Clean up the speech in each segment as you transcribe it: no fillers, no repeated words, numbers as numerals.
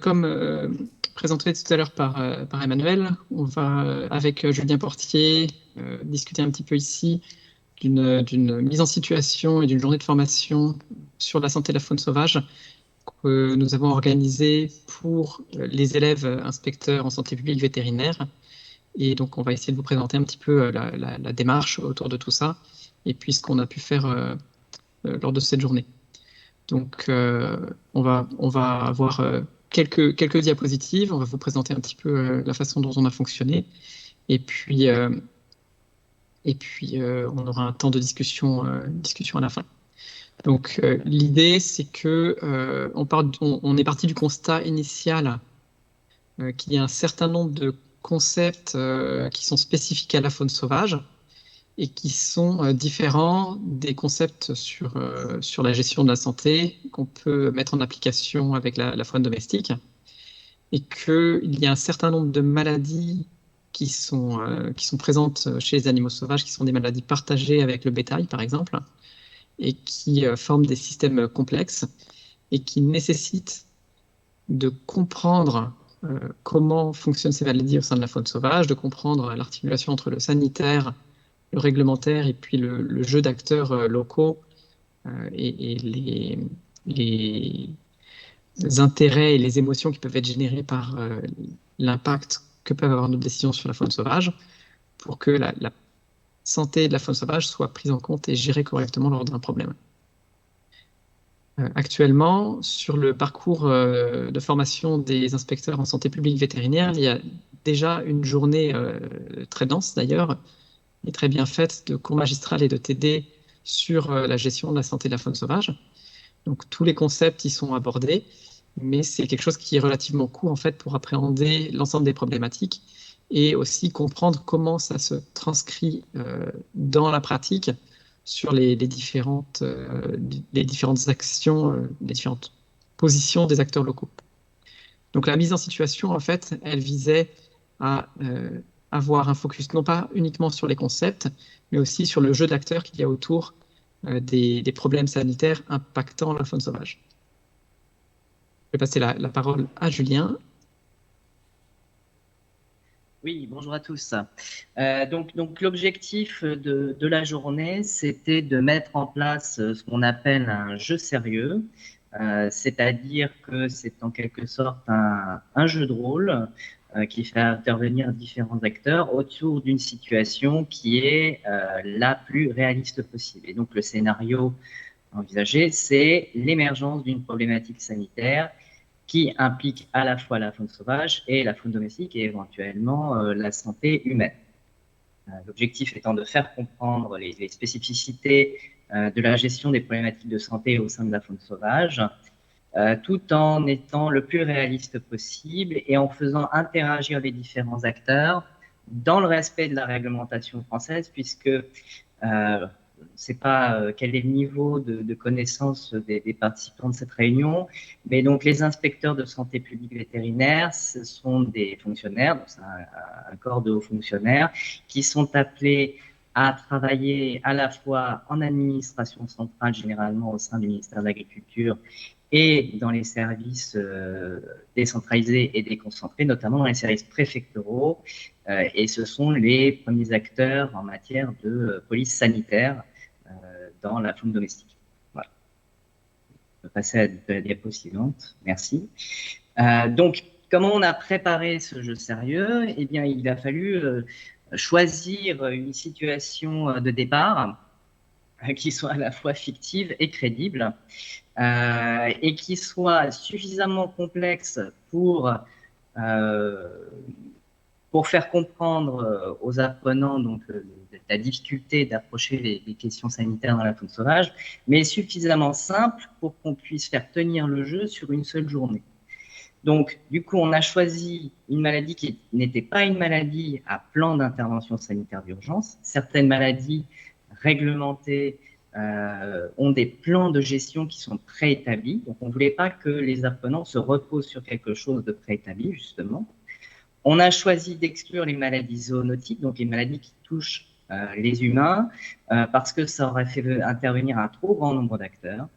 comme présenté tout à l'heure par Emmanuel, on va, avec Julien Portier, discuter un petit peu ici d'une mise en situation et d'une journée de formation sur la santé de la faune sauvage que nous avons organisée pour les élèves inspecteurs en santé publique vétérinaire. Et donc, on va essayer de vous présenter un petit peu la démarche autour de tout ça et puis ce qu'on a pu faire lors de cette journée. Donc, on va avoir quelques diapositives. On va vous présenter un petit peu la façon dont on a fonctionné. Et puis, on aura un temps de discussion à la fin. Donc, l'idée, c'est que on est parti du constat initial qu'il y a un certain nombre de concepts qui sont spécifiques à la faune sauvage et qui sont différents des concepts sur la gestion de la santé qu'on peut mettre en application avec la faune domestique, et qu'il y a un certain nombre de maladies qui sont présentes chez les animaux sauvages, qui sont des maladies partagées avec le bétail, par exemple, et qui forment des systèmes complexes et qui nécessitent de comprendre comment fonctionnent ces maladies au sein de la faune sauvage, de comprendre l'articulation entre le sanitaire, le réglementaire et puis le jeu d'acteurs locaux et les intérêts et les émotions qui peuvent être générés par l'impact que peuvent avoir nos décisions sur la faune sauvage pour que la santé de la faune sauvage soit prise en compte et gérée correctement lors d'un problème. Actuellement, sur le parcours de formation des inspecteurs en santé publique vétérinaire, il y a déjà une journée très dense d'ailleurs, et très bien faite de cours magistral et de TD sur la gestion de la santé de la faune sauvage. Donc tous les concepts y sont abordés, mais c'est quelque chose qui est relativement court en fait pour appréhender l'ensemble des problématiques et aussi comprendre comment ça se transcrit dans la pratique sur les différentes actions, les différentes positions des acteurs locaux. Donc la mise en situation, en fait, elle visait à avoir un focus non pas uniquement sur les concepts, mais aussi sur le jeu d'acteurs qu'il y a autour des problèmes sanitaires impactant la faune sauvage. Je vais passer la parole à Julien. Oui, bonjour à tous. Donc l'objectif de la journée, c'était de mettre en place ce qu'on appelle un jeu sérieux, c'est-à-dire que c'est en quelque sorte un jeu de rôle qui fait intervenir différents acteurs autour d'une situation qui est la plus réaliste possible. Et donc le scénario envisagé, c'est l'émergence d'une problématique sanitaire qui implique à la fois la faune sauvage et la faune domestique et éventuellement la santé humaine. L'objectif étant de faire comprendre les spécificités de la gestion des problématiques de santé au sein de la faune sauvage, tout en étant le plus réaliste possible et en faisant interagir les différents acteurs dans le respect de la réglementation française, puisque ne sais pas quel est le niveau de connaissance des participants de cette réunion, mais donc les inspecteurs de santé publique vétérinaire, ce sont des fonctionnaires, donc c'est un corps de hauts fonctionnaires, qui sont appelés à travailler à la fois en administration centrale, généralement au sein du ministère de l'Agriculture, et dans les services décentralisés et déconcentrés, notamment dans les services préfectoraux, et ce sont les premiers acteurs en matière de police sanitaire dans la faune domestique. Voilà. On peut passer à la diapo suivante. Merci. Donc, comment on a préparé ce jeu sérieux? Eh bien, il a fallu choisir une situation de départ qui soit à la fois fictive et crédible, et qui soit suffisamment complexe euh, pour faire comprendre aux apprenants donc, la difficulté d'approcher les questions sanitaires dans la faune sauvage, mais suffisamment simple pour qu'on puisse faire tenir le jeu sur une seule journée. Donc, du coup, on a choisi une maladie qui n'était pas une maladie à plan d'intervention sanitaire d'urgence. Certaines maladies réglementées ont des plans de gestion qui sont préétablis. Donc, on ne voulait pas que les apprenants se reposent sur quelque chose de préétabli, justement. On a choisi d'exclure les maladies zoonotiques, donc les maladies qui touchent les humains, parce que ça aurait fait intervenir un trop grand nombre d'acteurs.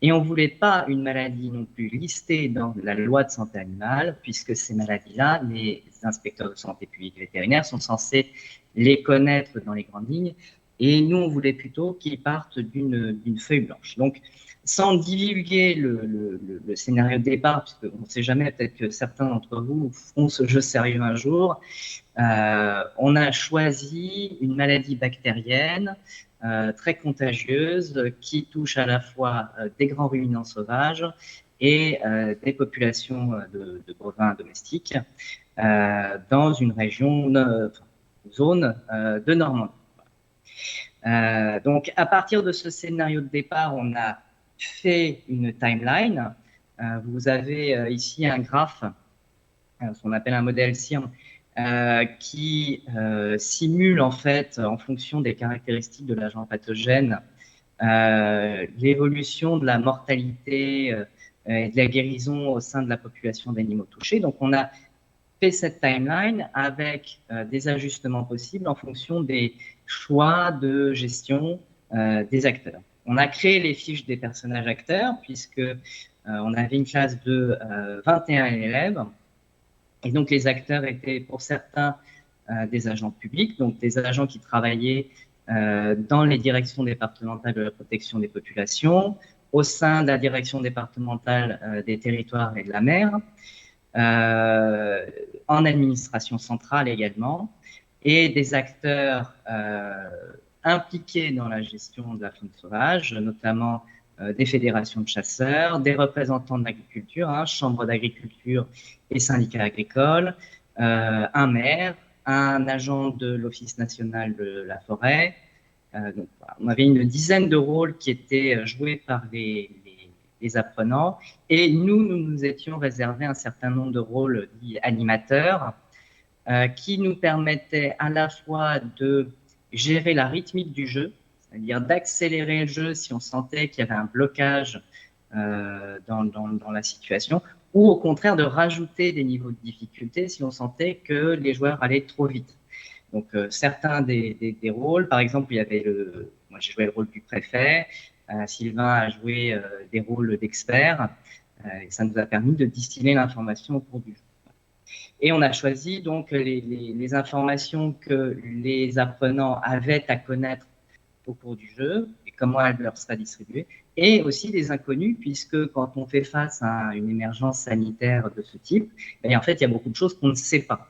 Et on ne voulait pas une maladie non plus listée dans la loi de santé animale, puisque ces maladies-là, les inspecteurs de santé publique vétérinaire sont censés les connaître dans les grandes lignes. Et nous, on voulait plutôt qu'ils partent d'une feuille blanche. Donc, sans divulguer le scénario de départ, puisqu'on ne sait jamais, peut-être que certains d'entre vous feront ce jeu sérieux un jour, on a choisi une maladie bactérienne très contagieuse qui touche à la fois des grands ruminants sauvages et des populations de bovins domestiques dans une région, zone de Normandie. Donc, à partir de ce scénario de départ, on a fait une timeline. Vous avez ici un graphe, ce qu'on appelle un modèle CIRM, qui simule en fait, en fonction des caractéristiques de l'agent pathogène, l'évolution de la mortalité et de la guérison au sein de la population d'animaux touchés. Donc, on a fait cette timeline avec des ajustements possibles en fonction des choix de gestion des acteurs. On a créé les fiches des personnages acteurs puisque on avait une classe de 21 élèves et donc les acteurs étaient pour certains des agents publics, donc des agents qui travaillaient dans les directions départementales de la protection des populations, au sein de la direction départementale des territoires et de la mer, en administration centrale également, et des acteurs impliqués dans la gestion de la faune sauvage, notamment des fédérations de chasseurs, des représentants de l'agriculture, chambres d'agriculture et syndicats agricoles, un maire, un agent de l'Office national de la forêt. Donc, voilà, on avait une dizaine de rôles qui étaient joués par les apprenants et nous étions réservés un certain nombre de rôles dits animateurs qui nous permettaient à la fois de gérer la rythmique du jeu, c'est-à-dire d'accélérer le jeu si on sentait qu'il y avait un blocage dans la situation, ou au contraire de rajouter des niveaux de difficulté si on sentait que les joueurs allaient trop vite. Donc certains des rôles, par exemple, il y avait moi j'ai joué le rôle du préfet, Sylvain a joué des rôles d'experts, et ça nous a permis de distiller l'information au cours du jeu. Et on a choisi donc les informations que les apprenants avaient à connaître au cours du jeu et comment elles leur seraient distribuées, et aussi des inconnus, puisque quand on fait face à une émergence sanitaire de ce type, en fait, il y a beaucoup de choses qu'on ne sait pas.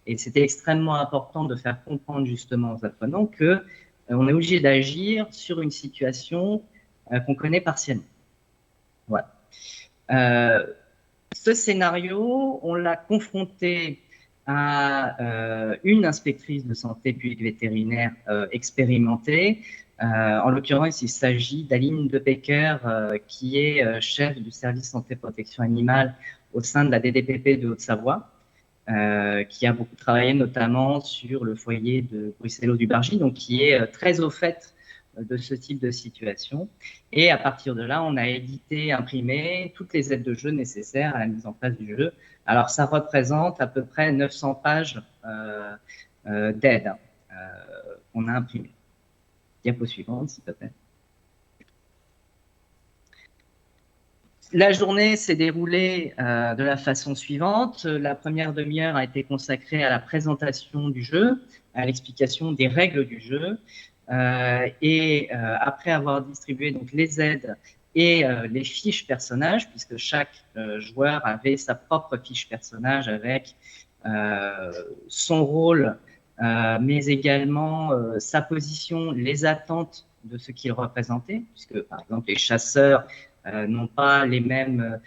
Et c'était extrêmement important de faire comprendre justement aux apprenants que on est obligé d'agir sur une situation qu'on connaît partiellement. Voilà. Ce scénario, on l'a confronté à une inspectrice de santé publique vétérinaire expérimentée. En l'occurrence, il s'agit d'Aline Depecker, qui est chef du service santé-protection animale au sein de la DDPP de Haute-Savoie, qui a beaucoup travaillé notamment sur le foyer de Bruxello-du-Bargy, donc qui est très au fait de ce type de situation. Et à partir de là, on a édité, imprimé toutes les aides de jeu nécessaires à la mise en place du jeu. Alors, ça représente à peu près 900 pages d'aides qu'on a imprimées. Diapo suivante, s'il te plaît. La journée s'est déroulée de la façon suivante. La première demi-heure a été consacrée à la présentation du jeu, à l'explication des règles du jeu. Après avoir distribué donc les aides et les fiches personnages, puisque chaque joueur avait sa propre fiche personnage avec son rôle, mais également sa position, les attentes de ce qu'il représentait, puisque par exemple les chasseurs n'ont pas les mêmes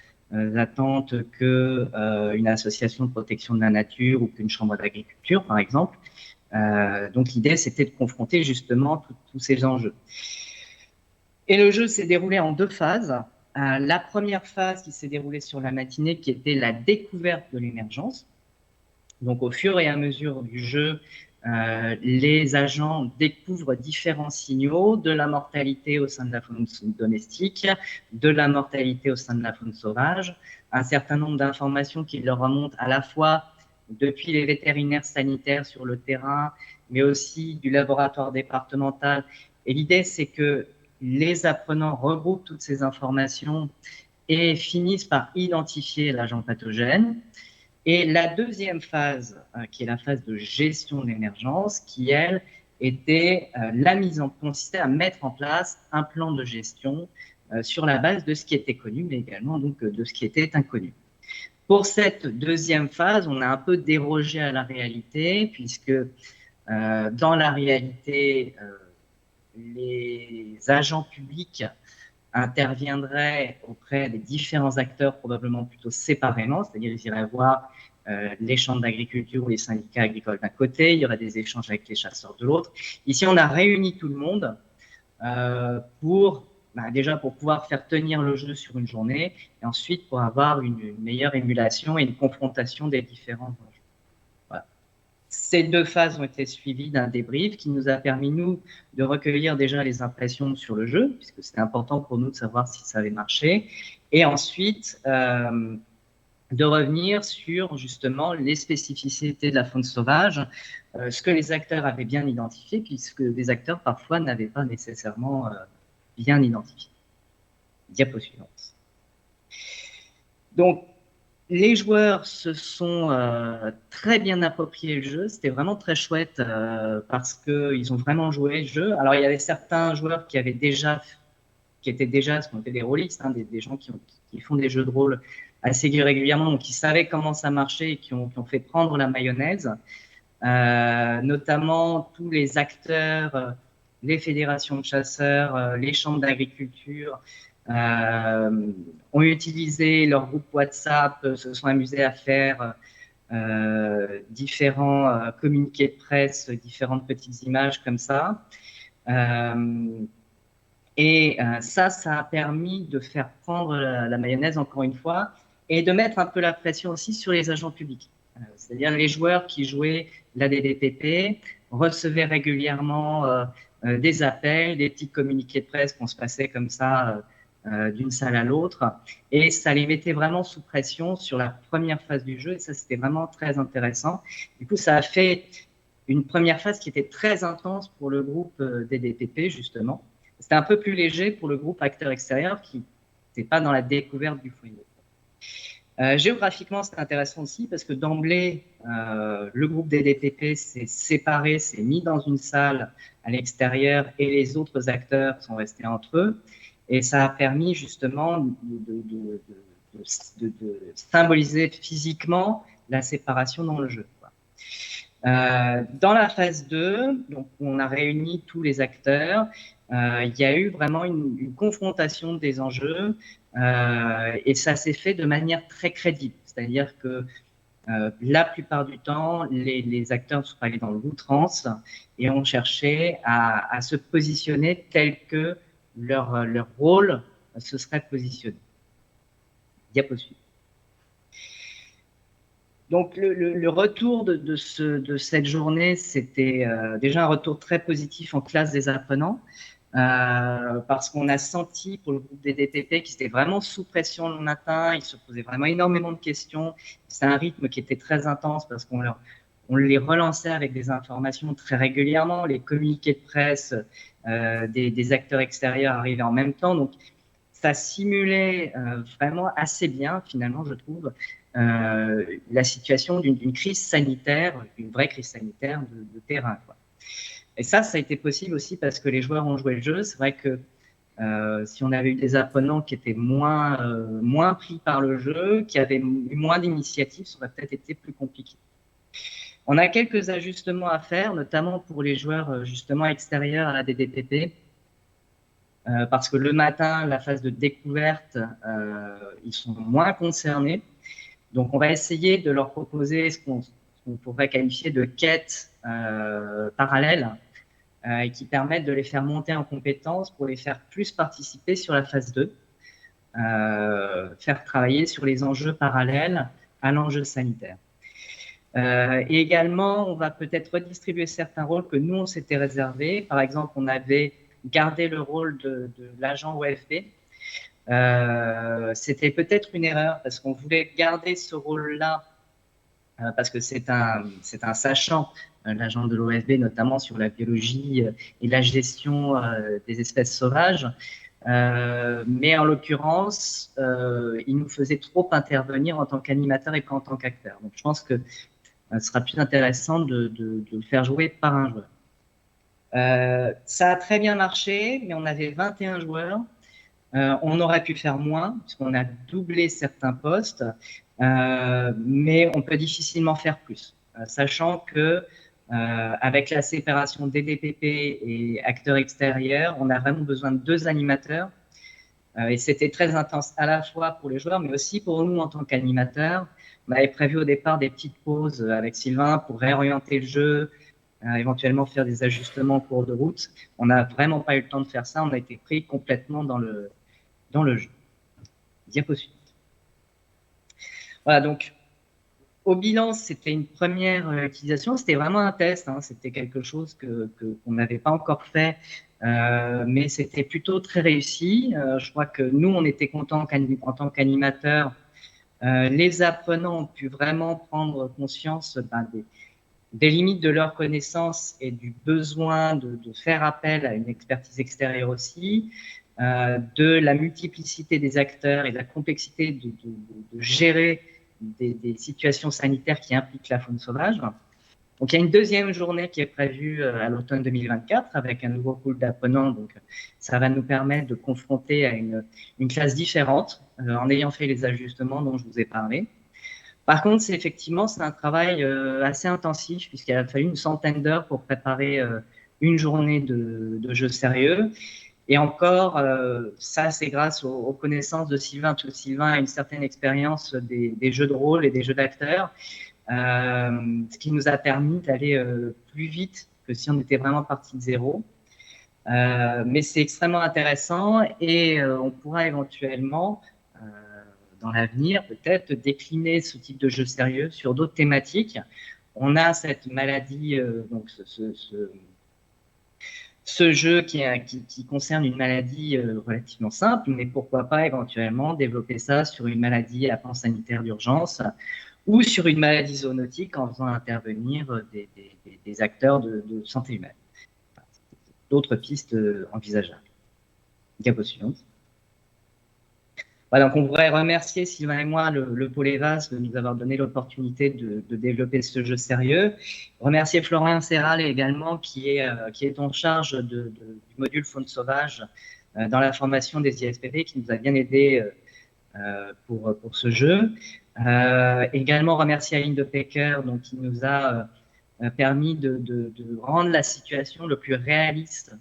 attentes qu'une association de protection de la nature ou qu'une chambre d'agriculture, par exemple. Donc l'idée, c'était de confronter justement tous ces enjeux. Et le jeu s'est déroulé en deux phases. La première phase qui s'est déroulée sur la matinée, qui était la découverte de l'émergence. Donc au fur et à mesure du jeu, les agents découvrent différents signaux de la mortalité au sein de la faune domestique, de la mortalité au sein de la faune sauvage, un certain nombre d'informations qui leur remontent à la fois depuis les vétérinaires sanitaires sur le terrain, mais aussi du laboratoire départemental. Et l'idée, c'est que les apprenants regroupent toutes ces informations et finissent par identifier l'agent pathogène. Et la deuxième phase, qui est la phase de gestion de l'émergence, qui, elle, consistait à mettre en place un plan de gestion sur la base de ce qui était connu, mais également donc, de ce qui était inconnu. Pour cette deuxième phase, on a un peu dérogé à la réalité, puisque dans la réalité, les agents publics interviendraient auprès des différents acteurs probablement plutôt séparément, c'est-à-dire ils iraient voir les chambres d'agriculture ou les syndicats agricoles d'un côté, il y aurait des échanges avec les chasseurs de l'autre. Ici, on a réuni tout le monde déjà pour pouvoir faire tenir le jeu sur une journée et ensuite pour avoir une meilleure émulation et une confrontation des différents enjeux. Voilà. Ces deux phases ont été suivies d'un débrief qui nous a permis, nous, de recueillir déjà les impressions sur le jeu, puisque c'était important pour nous de savoir si ça avait marché, et ensuite de revenir sur justement les spécificités de la faune sauvage, ce que les acteurs avaient bien identifié, puisque des acteurs parfois n'avaient pas nécessairement bien identifié. Diapo suivante. Donc, les joueurs se sont très bien approprié le jeu. C'était vraiment très chouette parce qu'ils ont vraiment joué le jeu. Alors, il y avait certains joueurs qui étaient déjà ce qu'on appelle des rôlistes, hein, des gens qui font des jeux de rôle assez régulièrement, donc qui savaient comment ça marchait et qui ont fait prendre la mayonnaise. Notamment tous les acteurs, les fédérations de chasseurs, les chambres d'agriculture, ont utilisé leur groupe WhatsApp, se sont amusés à faire différents communiqués de presse, différentes petites images comme ça. Ça a permis de faire prendre la mayonnaise encore une fois et de mettre un peu la pression aussi sur les agents publics. C'est-à-dire les joueurs qui jouaient la DDPP recevaient régulièrement des appels, des petits communiqués de presse qu'on se passait comme ça d'une salle à l'autre, et ça les mettait vraiment sous pression sur la première phase du jeu, et ça c'était vraiment très intéressant. Du coup, ça a fait une première phase qui était très intense pour le groupe DDPP, justement. C'était un peu plus léger pour le groupe acteurs extérieurs qui n'était pas dans la découverte du foyer. Géographiquement, c'est intéressant aussi parce que d'emblée, le groupe des DTP s'est séparé, s'est mis dans une salle à l'extérieur et les autres acteurs sont restés entre eux. Et ça a permis justement de symboliser physiquement la séparation dans le jeu. Dans la phase 2, donc, on a réuni tous les acteurs. Il y a eu vraiment une confrontation des enjeux et ça s'est fait de manière très crédible. C'est-à-dire que la plupart du temps, les acteurs sont allés dans l'outrance et ont cherché à se positionner tel que leur rôle se serait positionné. Diapo suivante. Donc, le retour de cette journée, c'était déjà un retour très positif en classe des apprenants, parce qu'on a senti pour le groupe des DTP qu'ils étaient vraiment sous pression le matin, ils se posaient vraiment énormément de questions. C'est un rythme qui était très intense parce qu'on les relançait avec des informations très régulièrement, les communiqués de presse des acteurs extérieurs arrivaient en même temps, donc ça simulait vraiment assez bien, finalement, je trouve, la situation d'une crise sanitaire, une vraie crise sanitaire de terrain, quoi. Et ça a été possible aussi parce que les joueurs ont joué le jeu. C'est vrai que si on avait eu des apprenants qui étaient moins pris par le jeu, qui avaient eu moins d'initiatives, ça aurait peut-être été plus compliqué. On a quelques ajustements à faire, notamment pour les joueurs justement extérieurs à la DDPP, parce que le matin, la phase de découverte, ils sont moins concernés. Donc, on va essayer de leur proposer ce qu'on pourrait qualifier de quêtes parallèles et qui permettent de les faire monter en compétences pour les faire plus participer sur la phase 2, faire travailler sur les enjeux parallèles à l'enjeu sanitaire. Et également, on va peut-être redistribuer certains rôles que nous, on s'était réservés. Par exemple, on avait gardé le rôle de l'agent OFB. C'était peut-être une erreur parce qu'on voulait garder ce rôle-là parce que c'est un sachant l'agent de l'OFB, notamment sur la biologie et la gestion des espèces sauvages. Mais en l'occurrence, il nous faisait trop intervenir en tant qu'animateur et pas en tant qu'acteur. Donc, je pense que ce sera plus intéressant de le faire jouer par un joueur. Ça a très bien marché, mais on avait 21 joueurs. On aurait pu faire moins, puisqu'on a doublé certains postes, mais on peut difficilement faire plus, sachant que avec la séparation DDPP et acteurs extérieurs, on a vraiment besoin de 2 animateurs. Et c'était très intense à la fois pour les joueurs, mais aussi pour nous en tant qu'animateurs. On avait prévu au départ des petites pauses avec Sylvain pour réorienter le jeu, éventuellement faire des ajustements en cours de route. On n'a vraiment pas eu le temps de faire ça. On a été pris complètement dans le jeu. Diapo suivante. Voilà, donc au bilan, c'était une première utilisation. C'était vraiment un test. Hein. C'était quelque chose qu'on n'avait pas encore fait, mais c'était plutôt très réussi. Je crois que nous, on était contents en tant qu'animateurs. Les apprenants ont pu vraiment prendre conscience des limites de leurs connaissances et du besoin de faire appel à une expertise extérieure aussi, de la multiplicité des acteurs et de la complexité de gérer des situations sanitaires qui impliquent la faune sauvage. Donc, il y a une deuxième journée qui est prévue à l'automne 2024 avec un nouveau pool d'apprenants. Donc, ça va nous permettre de confronter à une classe différente en ayant fait les ajustements dont je vous ai parlé. Par contre, c'est un travail assez intensif puisqu'il a fallu une centaine d'heures pour préparer une journée de jeu sérieux. Et encore, ça, c'est grâce aux connaissances de Sylvain, parce que Sylvain a une certaine expérience des jeux de rôle et des jeux d'acteurs, ce qui nous a permis d'aller plus vite que si on était vraiment parti de zéro. Mais c'est extrêmement intéressant et on pourra éventuellement, dans l'avenir, peut-être décliner ce type de jeu sérieux sur d'autres thématiques. On a cette maladie, donc ce jeu qui concerne une maladie relativement simple, mais pourquoi pas éventuellement développer ça sur une maladie à pan sanitaire d'urgence ou sur une maladie zoonotique en faisant intervenir des acteurs de santé humaine. D'autres pistes envisageables. Diapo suivante. Voilà, donc on voudrait remercier Sylvain et moi, le Pôle EVAS, de nous avoir donné l'opportunité de développer ce jeu sérieux. Remercier Florian Serral également, qui est en charge du module faune sauvage dans la formation des ISPV, qui nous a bien aidé pour ce jeu. Également remercier Aline de Pecker, donc, qui nous a permis de rendre la situation le plus réaliste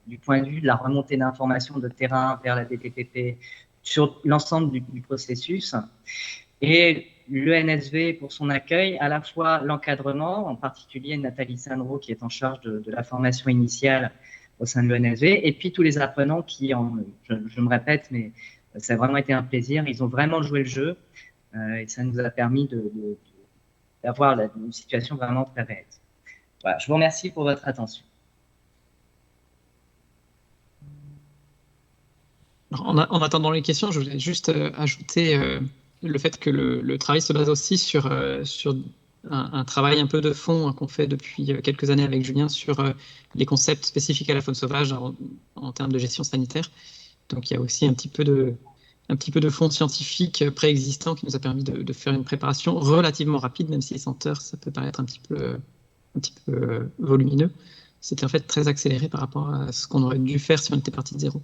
du point de vue de la remontée d'informations de terrain vers la DTPP sur l'ensemble du processus. Et l'ENSV pour son accueil, à la fois l'encadrement, en particulier Nathalie Sandro qui est en charge de la formation initiale au sein de l'ENSV, et puis tous les apprenants qui, je me répète, mais ça a vraiment été un plaisir, ils ont vraiment joué le jeu et ça nous a permis d'avoir une situation vraiment très réelle. Voilà, je vous remercie pour votre attention. En attendant les questions, je voulais juste ajouter le fait que le travail se base aussi sur un travail un peu de fond qu'on fait depuis quelques années avec Julien sur les concepts spécifiques à la faune sauvage en termes de gestion sanitaire. Donc il y a aussi un petit peu de fond scientifique préexistant qui nous a permis de faire une préparation relativement rapide, même si 100 heures, ça peut paraître un petit peu volumineux. C'était en fait très accéléré par rapport à ce qu'on aurait dû faire si on était parti de zéro.